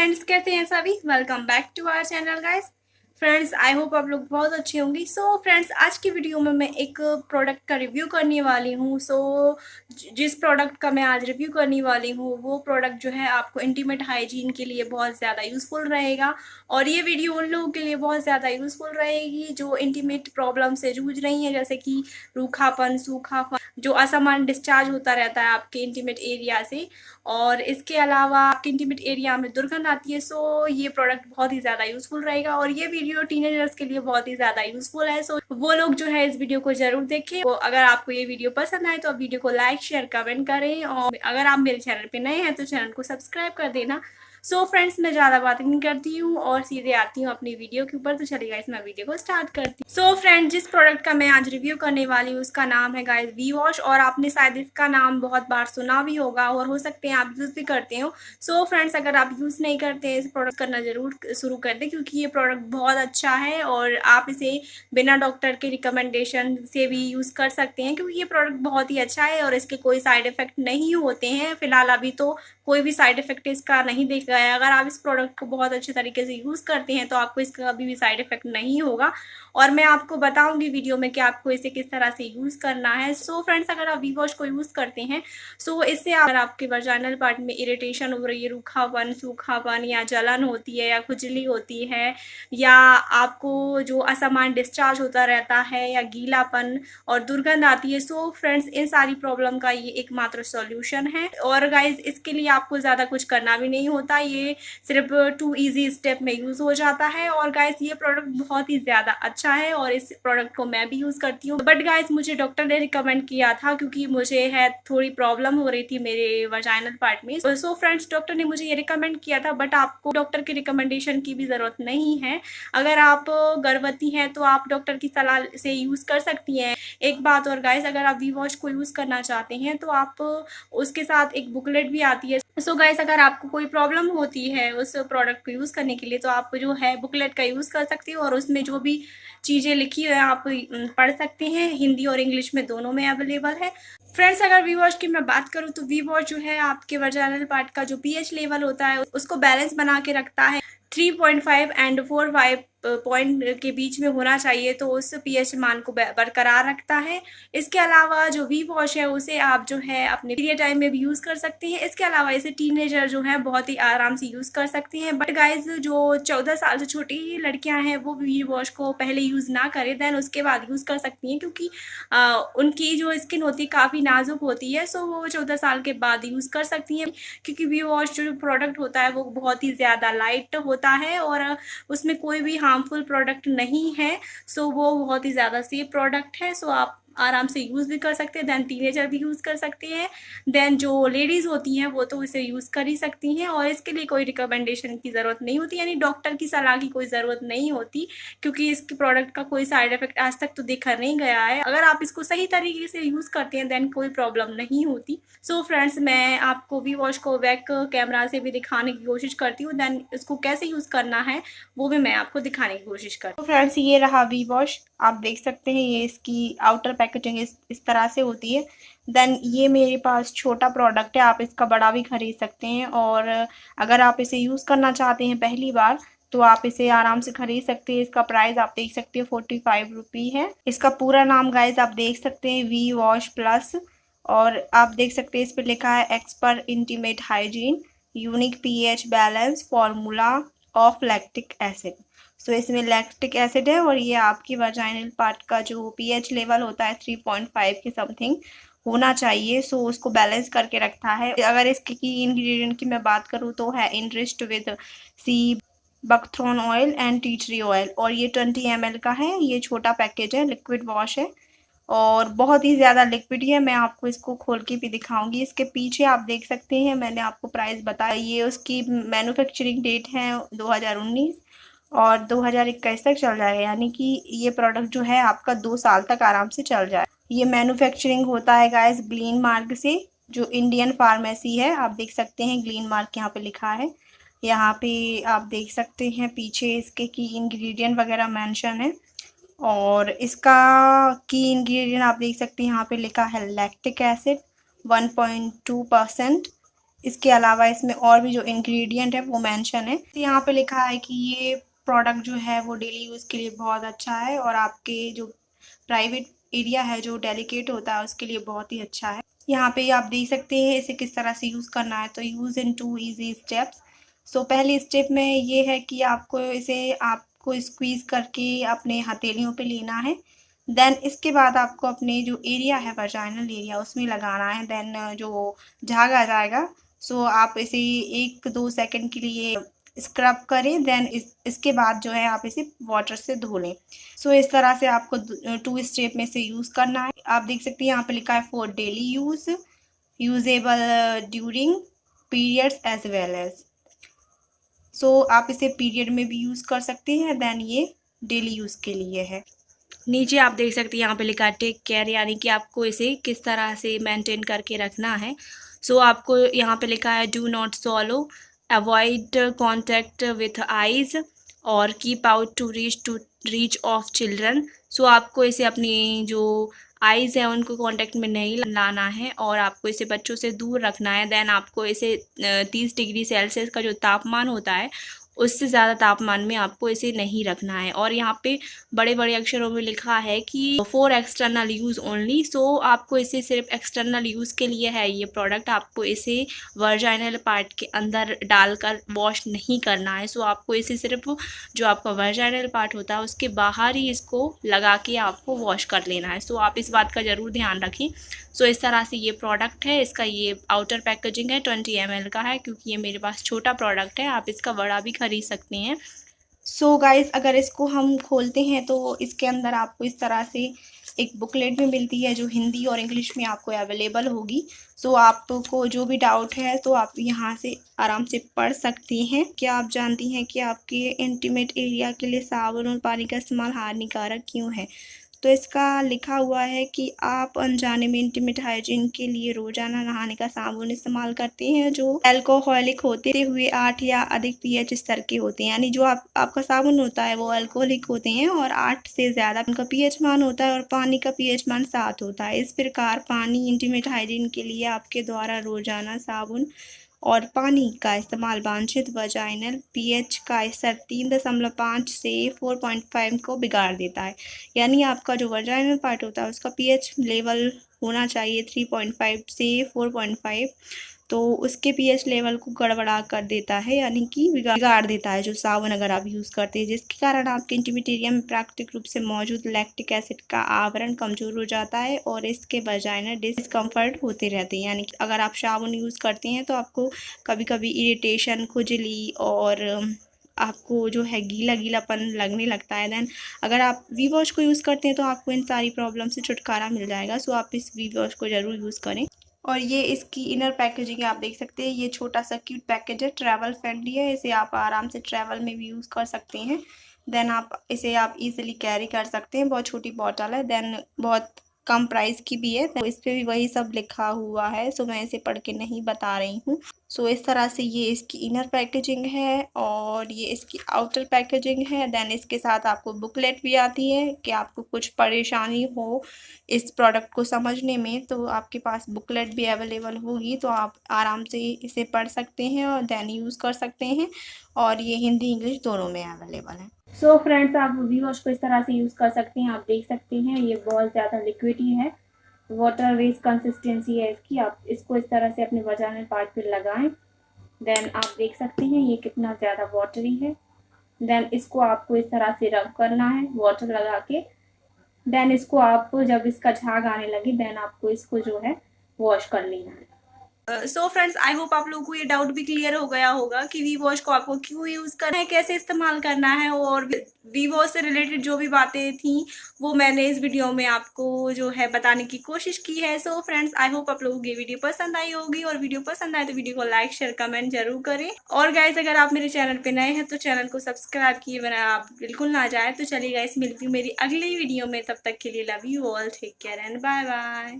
Friends, कैसे हैं सभी। Welcome back to our channel guys. Friends, I hope आप लोग बहुत अच्छे होंगे। सो फ्रेंड्स, आज की वीडियो में मैं एक प्रोडक्ट का रिव्यू करने वाली हूँ। जिस प्रोडक्ट का मैं आज रिव्यू करने वाली हूँ वो प्रोडक्ट जो है आपको इंटीमेट हाइजीन के लिए बहुत ज़्यादा यूज़फुल रहेगा। और ये वीडियो उन लोगों के लिए बहुत ज़्यादा यूज़फुल रहेगी जो इंटीमेट प्रॉब्लम से जूझ रही हैं, जैसे कि रूखापन, सूखापन, जो असामान्य डिस्चार्ज होता रहता है आपके इंटीमेट एरिया से, और इसके अलावा आपके इंटीमेट एरिया में दुर्गंध आती है। सो ये प्रोडक्ट बहुत ही ज़्यादा यूज़फुल रहेगा और ये वीडियो टीनेजर्स के लिए बहुत ही ज़्यादा यूज़फुल है। सो वो लोग जो है इस वीडियो को ज़रूर देखें। तो अगर आपको ये वीडियो पसंद आए तो आप वीडियो को लाइक, शेयर, कमेंट करें, और अगर आप मेरे चैनल पे नए हैं तो चैनल को सब्सक्राइब कर देना। सो फ्रेंड्स, मैं ज़्यादा बात नहीं करती हूँ और सीधे आती हूँ अपनी वीडियो के ऊपर। तो चलिए गाइस, मैं वीडियो को स्टार्ट करती हूँ। सो फ्रेंड्स, जिस प्रोडक्ट का मैं आज रिव्यू करने वाली हूँ उसका नाम है गाइस वी वॉश, और आपने शायद इसका नाम बहुत बार सुना भी होगा और हो सकते हैं आप यूज़ भी करते हो। सो फ्रेंड्स, अगर आप यूज़ नहीं करते हैं इस प्रोडक्ट करना ज़रूर शुरू कर दें, क्योंकि ये प्रोडक्ट बहुत अच्छा है और आप इसे बिना डॉक्टर के रिकमेंडेशन से भी यूज़ कर सकते हैं, क्योंकि ये प्रोडक्ट बहुत ही अच्छा है और इसके कोई साइड इफ़ेक्ट नहीं होते हैं। फिलहाल अभी तो कोई भी साइड इफ़ेक्ट इसका नहीं देखा गया है। अगर आप इस प्रोडक्ट को बहुत अच्छे तरीके से यूज़ करते हैं तो आपको इसका कभी भी साइड इफ़ेक्ट नहीं होगा, और मैं आपको बताऊंगी वीडियो में कि आपको इसे किस तरह से यूज़ करना है। सो फ्रेंड्स, अगर आप वी वॉश को यूज़ करते हैं सो इससे अगर आपके वजाइनल पार्ट में इरिटेशन हो रही है, रूखापन, सूखापन या जलन होती है या खुजली होती है, या आपको जो असामान्य डिस्चार्ज होता रहता है या गीलापन और दुर्गंध आती है, सो फ्रेंड्स इन सारी प्रॉब्लम का ये एकमात्र सॉल्यूशन है। और गाइज, इसके लिए आपको ज़्यादा कुछ करना भी नहीं होता, ये सिर्फ 2 इजी स्टेप में यूज़ हो जाता है। और गाइज, ये प्रोडक्ट बहुत ही ज़्यादा अच्छा है और इस प्रोडक्ट को मैं भी यूज़ करती हूँ। बट गाइज, मुझे डॉक्टर ने रिकमेंड किया था क्योंकि मुझे है थोड़ी प्रॉब्लम हो रही थी मेरे वजाइनल पार्ट में। सो फ्रेंड्स, डॉक्टर ने मुझे ये रिकमेंड किया था, बट आपको डॉक्टर के रिकमेंडेशन की भी ज़रूरत नहीं है। अगर आप गर्भवती हैं तो आप डॉक्टर की सलाह से यूज़ कर सकती हैं। एक बात और गाइज, अगर आप वी वॉश को यूज़ करना चाहते हैं तो आप उसके साथ एक बुकलेट भी आती है। सो गाइस, अगर आपको कोई प्रॉब्लम होती है उस प्रोडक्ट को यूज़ करने के लिए तो आप जो है बुकलेट का यूज़ कर सकते हो, और उसमें जो भी चीज़ें लिखी हुई है आप पढ़ सकते हैं। हिंदी और इंग्लिश में दोनों में अवेलेबल है। फ्रेंड्स, अगर वी वॉश की मैं बात करूँ तो वी वॉश जो है आपके वजाइनल पार्ट का जो पीएच लेवल होता है उसको बैलेंस बना के रखता है। 3.5 एंड 4.5 पॉइंट के बीच में होना चाहिए, तो उस पीएच मान को बरकरार रखता है। इसके अलावा जो वी वॉश है उसे आप जो है अपने पीरियड टाइम में भी यूज़ कर सकते हैं। इसके अलावा इसे टीनेजर जो है बहुत ही आराम से यूज़ कर सकते हैं। बट गाइज, जो 14 साल से छोटी लड़कियां हैं वो वी वॉश को पहले यूज़ ना करें, देन उसके बाद यूज़ कर सकती हैं, क्योंकि उनकी जो स्किन होती है काफ़ी नाजुक होती है। सो वो 14 साल के बाद यूज़ कर सकती हैं, क्योंकि वी वॉश जो प्रोडक्ट होता है वो बहुत ही ज़्यादा लाइट होता है और उसमें कोई भी हार्मफुल प्रोडक्ट नहीं है। सो वो बहुत ही ज़्यादा सेफ प्रोडक्ट है। सो आप आराम से यूज़ भी कर सकते हैं, देन टीनेजर भी यूज़ कर सकते हैं, देन जो लेडीज़ होती हैं वो तो इसे यूज़ कर ही सकती हैं, और इसके लिए कोई रिकमेंडेशन की ज़रूरत नहीं होती, यानी डॉक्टर की सलाह की कोई ज़रूरत नहीं होती, क्योंकि इसके प्रोडक्ट का कोई साइड इफेक्ट आज तक तो देखा नहीं गया है। अगर आप इसको सही तरीके से यूज़ करते हैं देन कोई प्रॉब्लम नहीं होती। सो फ्रेंड्स, मैं आपको वी वॉश को बैक कैमरा से भी दिखाने की कोशिश करती हूँ, देन इसको कैसे यूज़ करना है वो भी मैं आपको दिखाने की कोशिश करती हूँ। तो फ्रेंड्स, ये रहा वी वॉश, आप देख सकते हैं ये इसकी आउटर पैकेजिंग इस तरह से होती है। देन ये मेरे पास छोटा प्रोडक्ट है, आप इसका बड़ा भी खरीद सकते हैं, और अगर आप इसे यूज़ करना चाहते हैं पहली बार तो आप इसे आराम से खरीद सकते हैं। इसका प्राइस आप देख सकते हैं 45 रुपी है। इसका पूरा नाम गाइज आप देख सकते हैं वी वॉश प्लस, और आप देख सकते हैं इस पर लिखा है expert intimate hygiene unique pH balance formula of lactic acid. So इसमें लैक्टिक एसिड है और ये आपकी वजाइनल पार्ट का जो पीएच लेवल होता है 3.5 के समथिंग होना चाहिए। सो उसको बैलेंस करके रखता है। अगर इसके की इंग्रेडिएंट की मैं बात करूँ तो है enriched with sea buckthorn oil and tea tree oil, और ये 20 ml का है। ये छोटा पैकेज है, लिक्विड वॉश है और बहुत ही ज़्यादा लिक्विड है। मैं आपको इसको खोल के भी दिखाऊंगी। इसके पीछे आप देख सकते हैं मैंने आपको प्राइस बताया, ये उसकी मैन्युफैक्चरिंग डेट है 2019 और 2021 तक चल जाएगा, यानी कि ये प्रोडक्ट जो है आपका 2 साल तक आराम से चल जाए। ये मैन्युफैक्चरिंग होता है गाइस ग्लीन मार्क से, जो इंडियन फार्मेसी है। आप देख सकते हैं ग्लीन मार्क यहाँ पे लिखा है। यहाँ पे आप देख सकते हैं पीछे इसके की इंग्रेडिएंट वगैरह मेंशन है, और इसका की इंग्रेडिएंट आप देख सकते हैं यहाँ पे लिखा है लैक्टिक एसिड 1.2%, इसके अलावा इसमें और भी जो इंग्रेडिएंट है वो मेंशन है। तो यहाँ पे लिखा है कि ये प्रोडक्ट जो है वो डेली यूज़ के लिए बहुत अच्छा है और आपके जो प्राइवेट एरिया है जो डेलिकेट होता है उसके लिए बहुत ही अच्छा है। यहाँ पे आप देख सकते हैं इसे किस तरह से यूज़ करना है। तो यूज़ इन 2 इजी स्टेप्स। सो पहले स्टेप में ये है कि आपको स्क्वीज़ करके अपने हथेलियों पे लेना है। देन इसके बाद आपको अपने जो एरिया है वजाइनल एरिया उसमें लगाना है। देन जो झाग आ जाएगा, सो आप इसे 1-2 सेकंड के लिए स्क्रब करें। देन इसके बाद जो है आप इसे वाटर से धो लें। सो इस तरह से आपको 2 स्टेप में से यूज़ करना है। आप देख सकते हैं यहाँ पे लिखा है for daily use, usable during periods as well as. So आप इसे पीरियड में भी यूज़ कर सकते हैं। देन ये डेली यूज़ के लिए है। नीचे आप देख सकते हैं यहाँ पे लिखा है टेक केयर, यानी कि आपको इसे किस तरह से मेंटेन करके रखना है। सो आपको यहाँ पे लिखा है do not swallow, avoid contact with eyes और keep out to reach of children. So आपको इसे अपनी जो आइज़ है उनको कांटेक्ट में नहीं लाना है और आपको इसे बच्चों से दूर रखना है। देन आपको इसे 30 डिग्री सेल्सियस का जो तापमान होता है उससे ज़्यादा तापमान में आपको इसे नहीं रखना है। और यहाँ पे बड़े बड़े अक्षरों में लिखा है कि फॉर एक्सटर्नल यूज़ ओनली। सो आपको इसे सिर्फ एक्सटर्नल यूज़ के लिए है ये प्रोडक्ट। आपको इसे वर्जाइनल पार्ट के अंदर डालकर वॉश नहीं करना है। सो आपको इसे सिर्फ जो आपका वर्जाइनल पार्ट होता है उसके बाहर ही इसको लगा के आपको वॉश कर लेना है। सो आप इस बात का ज़रूर ध्यान रखें। सो इस तरह से ये प्रोडक्ट है। इसका ये आउटर पैकेजिंग है 20 ml का है, क्योंकि ये मेरे पास छोटा प्रोडक्ट है। आप इसका बड़ा भी खरीद सकते हैं। सो गाइस, अगर इसको हम खोलते हैं तो इसके अंदर आपको इस तरह से एक बुकलेट भी मिलती है जो हिंदी और इंग्लिश में आपको अवेलेबल होगी। सो आपको जो भी डाउट है तो आप यहाँ से आराम से पढ़ सकती हैं। क्या आप जानती हैं कि आपके इंटीमेट एरिया के लिए साबुन और पानी का इस्तेमाल हानिकारक क्यों है? तो इसका लिखा हुआ है कि आप अनजाने में इंटीमेट हाइजीन के लिए रोजाना नहाने का साबुन इस्तेमाल करते हैं जो अल्कोहलिक होते हुए 8 या अधिक पीएच स्तर के होते हैं। यानी जो आपका साबुन होता है वो अल्कोहलिक होते हैं और 8 से ज़्यादा उनका पीएच मान होता है और पानी का पीएच मान 7 होता है। इस प्रकार पानी इंटीमेट हाइजीन के लिए आपके द्वारा रोजाना साबुन और पानी का इस्तेमाल वांछित वजाइनल पीएच का स्तर 3.5 से 4.5 को बिगाड़ देता है। यानी आपका जो वजाइनल पार्ट होता है उसका पीएच लेवल होना चाहिए 3.5 से 4.5, तो उसके पीएच लेवल को गड़बड़ा कर देता है, यानी कि बिगाड़ देता है जो साबुन अगर आप यूज़ करते हैं, जिसके कारण आपके इंटीमेट एरिया में प्राकृतिक रूप से मौजूद लैक्टिक एसिड का आवरण कमजोर हो जाता है और इसके वजाइनल डिस्कम्फर्ट होते रहते हैं। यानी कि अगर आप साबुन यूज़ करते हैं तो आपको कभी कभी इरिटेशन, खुजली और आपको जो है गीला गीलापन लगने लगता है। देन अगर आप वी वॉश को यूज़ करते हैं तो आपको इन सारी प्रॉब्लम से छुटकारा मिल जाएगा। सो आप इस वी वॉश को ज़रूर यूज़ करें। और ये इसकी इनर पैकेजिंग आप देख सकते हैं। ये छोटा सा क्यूट पैकेज है, ट्रैवल फ्रेंडली है। इसे आप आराम से ट्रैवल में भी यूज़ कर सकते हैं। देन आप इसे इजीली कैरी कर सकते हैं। बहुत छोटी बॉटल है। देन बहुत कम प्राइस की भी है। तो इस पे भी वही सब लिखा हुआ है। सो मैं इसे पढ़ के नहीं बता रही हूँ। सो इस तरह से ये इसकी इनर पैकेजिंग है और ये इसकी आउटर पैकेजिंग है। देन इसके साथ आपको बुकलेट भी आती है कि आपको कुछ परेशानी हो इस प्रोडक्ट को समझने में तो आपके पास बुकलेट भी अवेलेबल होगी, तो आप आराम से इसे पढ़ सकते हैं और देन यूज़ कर सकते हैं। और ये हिंदी इंग्लिश दोनों में अवेलेबल है। सो फ्रेंड्स, आप वी वॉश को इस तरह से यूज़ कर सकते हैं। आप देख सकते हैं ये बहुत ज़्यादा लिक्विडी है, वाटर बेस कंसिस्टेंसी है इसकी। आप इसको इस तरह से अपने वजाइनल पार्ट पे लगाएं। देन आप देख सकते हैं ये कितना ज़्यादा वाटरी है। देन इसको आपको इस तरह से रब करना है वाटर लगा के। देन इसको आप जब इसका झाग आने लगे देन आपको इसको जो है वॉश कर लेना है। सो फ्रेंड्स, आई होप आप लोगों को ये डाउट भी क्लियर हो गया होगा कि वी वॉश को आपको क्यों यूज़ करना है, कैसे इस्तेमाल करना है, और वी वॉश से रिलेटेड जो भी बातें थी वो मैंने इस वीडियो में आपको जो है बताने की कोशिश की है। सो फ्रेंड्स, आई होप आप लोगों को ये वीडियो पसंद आई होगी, और वीडियो पसंद आए तो वीडियो को लाइक शेयर कमेंट जरूर करें। और गाइस, अगर आप मेरे चैनल पे नए हैं तो चैनल को सब्सक्राइब किए बिना आप बिल्कुल ना जाए। तो चलिए गाइस, मिलती हूँ मेरी अगली वीडियो में। तब तक के लिए love you all, take care and bye bye.